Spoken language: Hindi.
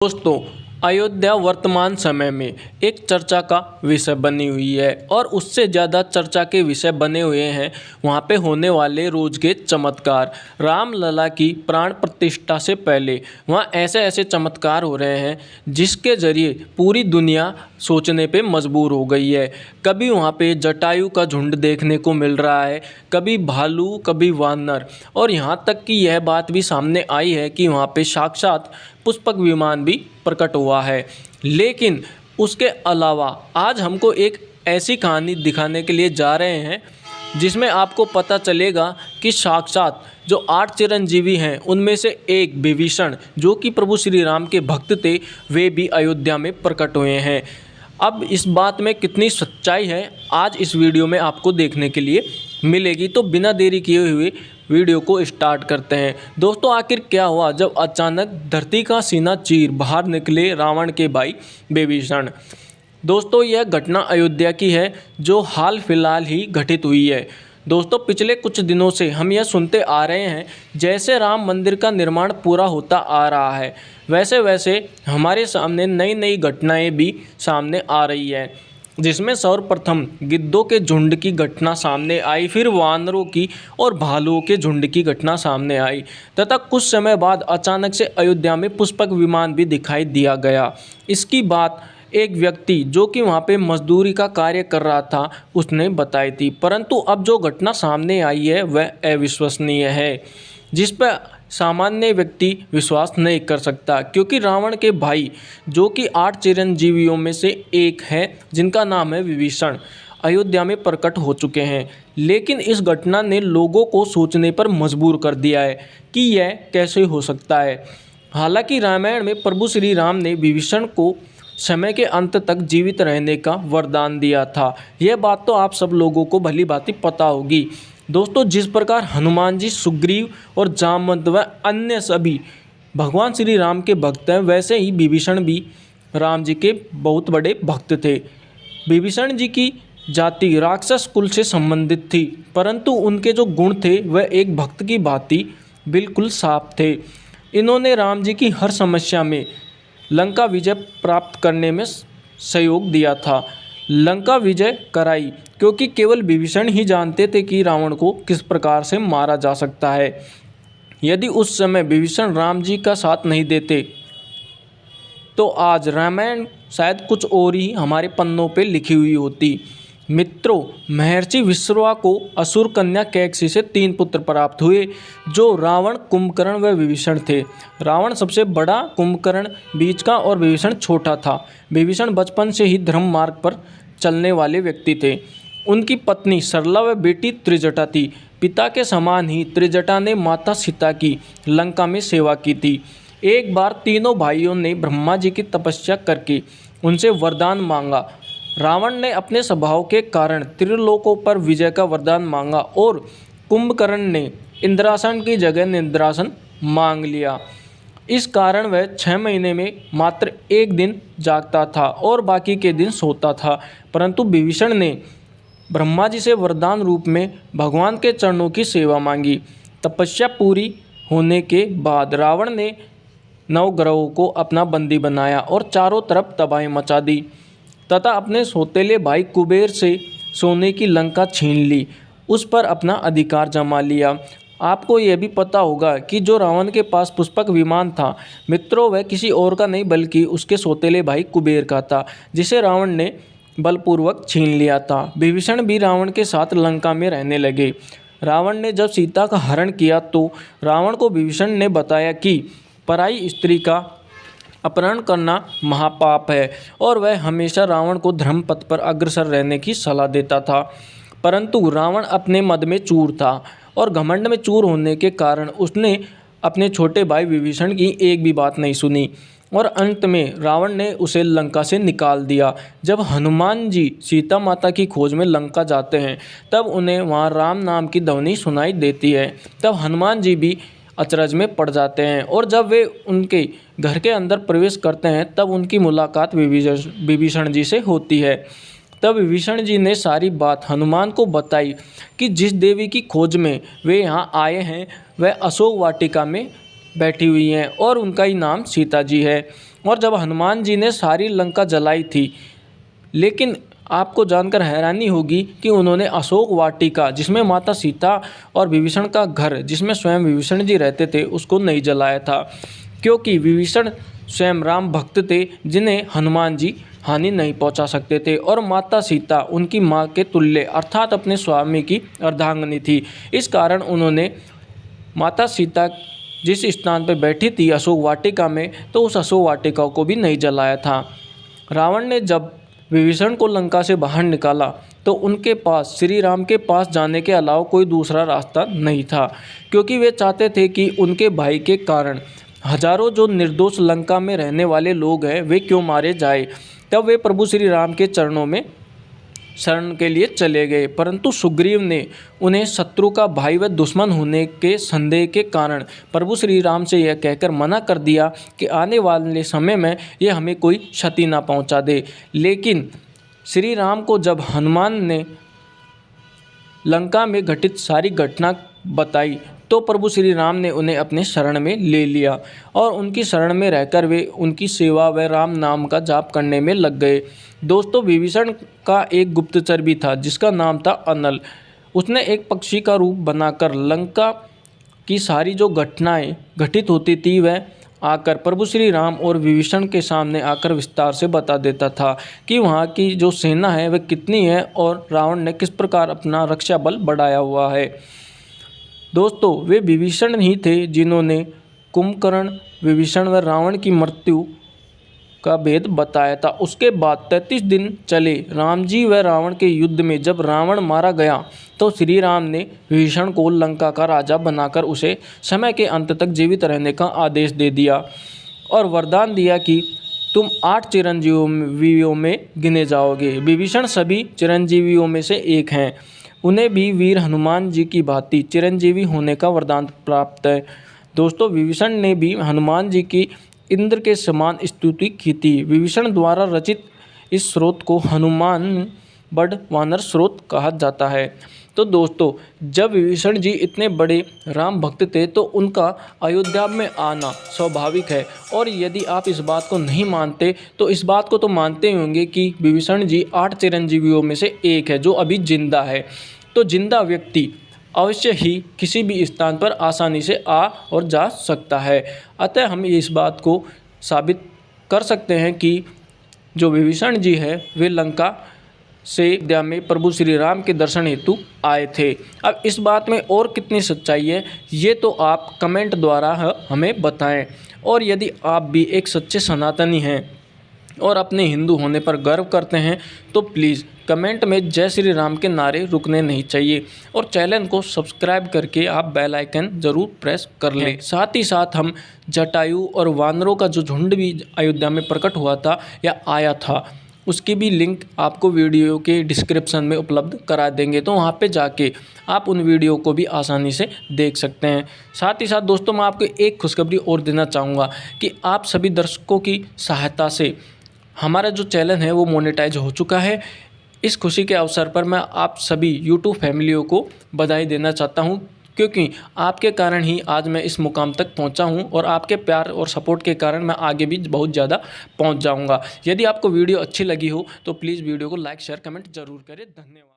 दोस्तों, अयोध्या वर्तमान समय में एक चर्चा का विषय बनी हुई है और उससे ज़्यादा चर्चा के विषय बने हुए हैं वहाँ पे होने वाले रोज़ के चमत्कार। रामलला की प्राण प्रतिष्ठा से पहले वहाँ ऐसे ऐसे चमत्कार हो रहे हैं जिसके ज़रिए पूरी दुनिया सोचने पे मजबूर हो गई है। कभी वहाँ पे जटायु का झुंड देखने को मिल रहा है, कभी भालू, कभी वानर, और यहाँ तक कि यह बात भी सामने आई है कि वहाँ पे साक्षात पुष्पक विमान भी प्रकट हुआ है। लेकिन उसके अलावा आज हमको एक ऐसी कहानी दिखाने के लिए जा रहे हैं जिसमें आपको पता चलेगा कि साक्षात जो 8 चिरंजीवी हैं उनमें से एक विभीषण, जो कि प्रभु श्री राम के भक्त थे, वे भी अयोध्या में प्रकट हुए हैं। अब इस बात में कितनी सच्चाई है आज इस वीडियो में आपको देखने के लिए मिलेगी। तो बिना देरी किए हुए वीडियो को स्टार्ट करते हैं। दोस्तों, आखिर क्या हुआ जब अचानक धरती का सीना चीर बाहर निकले रावण के भाई विभीषण। दोस्तों, यह घटना अयोध्या की है जो हाल फिलहाल ही घटित हुई है। दोस्तों, पिछले कुछ दिनों से हम यह सुनते आ रहे हैं जैसे राम मंदिर का निर्माण पूरा होता आ रहा है, वैसे वैसे हमारे सामने नई नई घटनाएं भी सामने आ रही है, जिसमें सर्वप्रथम गिद्धों के झुंड की घटना सामने आई, फिर वानरों की और भालुओं के झुंड की घटना सामने आई, तथा कुछ समय बाद अचानक से अयोध्या में पुष्पक विमान भी दिखाई दिया गया। इसकी बात एक व्यक्ति जो कि वहाँ पे मजदूरी का कार्य कर रहा था उसने बताई थी, परंतु अब जो घटना सामने आई है वह अविश्वसनीय है, जिस पर सामान्य व्यक्ति विश्वास नहीं कर सकता, क्योंकि रावण के भाई जो कि 8 चिरंजीवियों में से एक है जिनका नाम है विभीषण, अयोध्या में प्रकट हो चुके हैं। लेकिन इस घटना ने लोगों को सोचने पर मजबूर कर दिया है कि यह कैसे हो सकता है। हालांकि रामायण में प्रभु श्री राम ने विभीषण को समय के अंत तक जीवित रहने का वरदान दिया था। यह बात तो आप सब लोगों को भली भांति पता होगी। दोस्तों, जिस प्रकार हनुमान जी, सुग्रीव और जामवंत व अन्य सभी भगवान श्री राम के भक्त हैं, वैसे ही विभीषण भी राम जी के बहुत बड़े भक्त थे। विभीषण जी की जाति राक्षस कुल से संबंधित थी, परंतु उनके जो गुण थे वह एक भक्त की भांति बिल्कुल साफ थे। इन्होंने राम जी की हर समस्या में लंका विजय प्राप्त करने में सहयोग दिया था। लंका विजय कराई क्योंकि केवल विभीषण ही जानते थे कि रावण को किस प्रकार से मारा जा सकता है। यदि उस समय विभीषण राम जी का साथ नहीं देते तो आज रामायण शायद कुछ और ही हमारे पन्नों पे लिखी हुई होती। मित्रों, महर्षि विश्रवा को असुर कन्या कैकसी से 3 पुत्र प्राप्त हुए, जो रावण, कुंभकर्ण व विभीषण थे। रावण सबसे बड़ा, कुंभकर्ण बीच का और विभीषण छोटा था। विभीषण बचपन से ही धर्म मार्ग पर चलने वाले व्यक्ति थे। उनकी पत्नी सरला व बेटी त्रिजटा थी। पिता के समान ही त्रिजटा ने माता सीता की लंका में सेवा की थी। एक बार तीनों भाइयों ने ब्रह्मा जी की तपस्या करके उनसे वरदान मांगा। रावण ने अपने स्वभाव के कारण त्रिलोकों पर विजय का वरदान मांगा और कुंभकर्ण ने इंद्रासन की जगह निंद्रासन मांग लिया। इस कारण वह 6 महीने में मात्र 1 दिन जागता था और बाकी के दिन सोता था। परंतु विभीषण ने ब्रह्मा जी से वरदान रूप में भगवान के चरणों की सेवा मांगी। तपस्या पूरी होने के बाद रावण ने 9 ग्रहों को अपना बंदी बनाया और चारों तरफ तबाही मचा दी, तथा अपने सौतेले भाई कुबेर से सोने की लंका छीन ली, उस पर अपना अधिकार जमा लिया। आपको यह भी पता होगा कि जो रावण के पास पुष्पक विमान था, मित्रों, वह किसी और का नहीं बल्कि उसके सौतेले भाई कुबेर का था, जिसे रावण ने बलपूर्वक छीन लिया था। विभीषण भी रावण के साथ लंका में रहने लगे। रावण ने जब सीता का हरण किया तो रावण को विभीषण ने बताया कि पराई स्त्री का अपहरण करना महापाप है और वह हमेशा रावण को धर्म पथ पर अग्रसर रहने की सलाह देता था। परंतु रावण अपने मद में चूर था और घमंड में चूर होने के कारण उसने अपने छोटे भाई विभीषण की एक भी बात नहीं सुनी और अंत में रावण ने उसे लंका से निकाल दिया। जब हनुमान जी सीता माता की खोज में लंका जाते हैं तब उन्हें वहाँ राम नाम की ध्वनि सुनाई देती है। तब हनुमान जी भी अचरज में पड़ जाते हैं और जब वे उनके घर के अंदर प्रवेश करते हैं तब उनकी मुलाकात विभीषण जी से होती है। तब विभीषण जी ने सारी बात हनुमान को बताई कि जिस देवी की खोज में वे यहाँ आए हैं वह अशोक वाटिका में बैठी हुई हैं और उनका ही नाम सीता जी है। और जब हनुमान जी ने सारी लंका जलाई थी, लेकिन आपको जानकर हैरानी होगी कि उन्होंने अशोक वाटिका, जिसमें माता सीता और विभीषण का घर, जिसमें स्वयं विभीषण जी रहते थे, उसको नहीं जलाया था, क्योंकि विभीषण स्वयं राम भक्त थे जिन्हें हनुमान जी हानि नहीं पहुंचा सकते थे, और माता सीता उनकी माँ के तुल्य अर्थात अपने स्वामी की अर्धांगिनी थी। इस कारण उन्होंने माता सीता जिस स्थान पर बैठी थी अशोक वाटिका में, तो उस अशोक वाटिका को भी नहीं जलाया था। रावण ने जब विभीषण को लंका से बाहर निकाला तो उनके पास श्री राम के पास जाने के अलावा कोई दूसरा रास्ता नहीं था, क्योंकि वे चाहते थे कि उनके भाई के कारण हजारों जो निर्दोष लंका में रहने वाले लोग हैं वे क्यों मारे जाए। तब वे प्रभु श्री राम के चरणों में शरण के लिए चले गए, परंतु सुग्रीव ने उन्हें शत्रु का भाई व दुश्मन होने के संदेह के कारण प्रभु श्री राम से यह कहकर मना कर दिया कि आने वाले समय में यह हमें कोई क्षति ना पहुंचा दे। लेकिन श्री राम को जब हनुमान ने लंका में घटित सारी घटना बताई तो प्रभु श्री राम ने उन्हें अपने शरण में ले लिया और उनकी शरण में रहकर वे उनकी सेवा व राम नाम का जाप करने में लग गए। दोस्तों, विभीषण का एक गुप्तचर भी था जिसका नाम था अनल। उसने एक पक्षी का रूप बनाकर लंका की सारी जो घटनाएं घटित होती थी वह आकर प्रभु श्री राम और विभीषण के सामने आकर विस्तार से बता देता था कि वहाँ की जो सेना है वह कितनी है और रावण ने किस प्रकार अपना रक्षा बल बढ़ाया हुआ है। दोस्तों, वे विभीषण ही थे जिन्होंने कुंभकर्ण, विभीषण व रावण की मृत्यु का भेद बताया था। उसके बाद 33 दिन चले राम जी व रावण के युद्ध में जब रावण मारा गया तो श्री राम ने विभीषण को लंका का राजा बनाकर उसे समय के अंत तक जीवित रहने का आदेश दे दिया और वरदान दिया कि तुम 8 चिरंजीवियों में गिने जाओगे। विभीषण सभी चिरंजीवियों में से एक हैं। उन्हें भी वीर हनुमान जी की भांति चिरंजीवी होने का वरदान प्राप्त है। दोस्तों, विभीषण ने भी हनुमान जी की इंद्र के समान स्तुति की थी। विभीषण द्वारा रचित इस स्रोत को हनुमान बड़ वानर स्रोत कहा जाता है। तो दोस्तों, जब विभीषण जी इतने बड़े राम भक्त थे तो उनका अयोध्या में आना स्वाभाविक है, और यदि आप इस बात को नहीं मानते तो इस बात को तो मानते ही होंगे कि विभीषण जी 8 चिरंजीवियों में से एक है जो अभी जिंदा है। तो जिंदा व्यक्ति अवश्य ही किसी भी स्थान पर आसानी से आ और जा सकता है। अतः हम इस बात को साबित कर सकते हैं कि जो विभीषण जी है वे लंका से अयोध्या में प्रभु श्री राम के दर्शन हेतु आए थे। अब इस बात में और कितनी सच्चाई है ये तो आप कमेंट द्वारा हमें बताएं। और यदि आप भी एक सच्चे सनातनी हैं और अपने हिंदू होने पर गर्व करते हैं तो प्लीज़ कमेंट में जय श्री राम के नारे रुकने नहीं चाहिए, और चैनल को सब्सक्राइब करके आप बेल आइकन ज़रूर प्रेस कर लें। साथ ही साथ हम जटायु और वानरों का जो झुंड भी अयोध्या में प्रकट हुआ था या आया था उसकी भी लिंक आपको वीडियो के डिस्क्रिप्शन में उपलब्ध करा देंगे, तो वहाँ पे जाके आप उन वीडियो को भी आसानी से देख सकते हैं। साथ ही साथ दोस्तों, मैं आपको एक खुशखबरी और देना चाहूँगा कि आप सभी दर्शकों की सहायता से हमारा जो चैनल है वो मोनेटाइज हो चुका है। इस खुशी के अवसर पर मैं आप सभी यूट्यूब फैमिलियों को बधाई देना चाहता हूं, क्योंकि आपके कारण ही आज मैं इस मुकाम तक पहुंचा हूं और आपके प्यार और सपोर्ट के कारण मैं आगे भी बहुत ज़्यादा पहुंच जाऊंगा। यदि आपको वीडियो अच्छी लगी हो तो प्लीज़ वीडियो को लाइक, शेयर, कमेंट ज़रूर करें। धन्यवाद।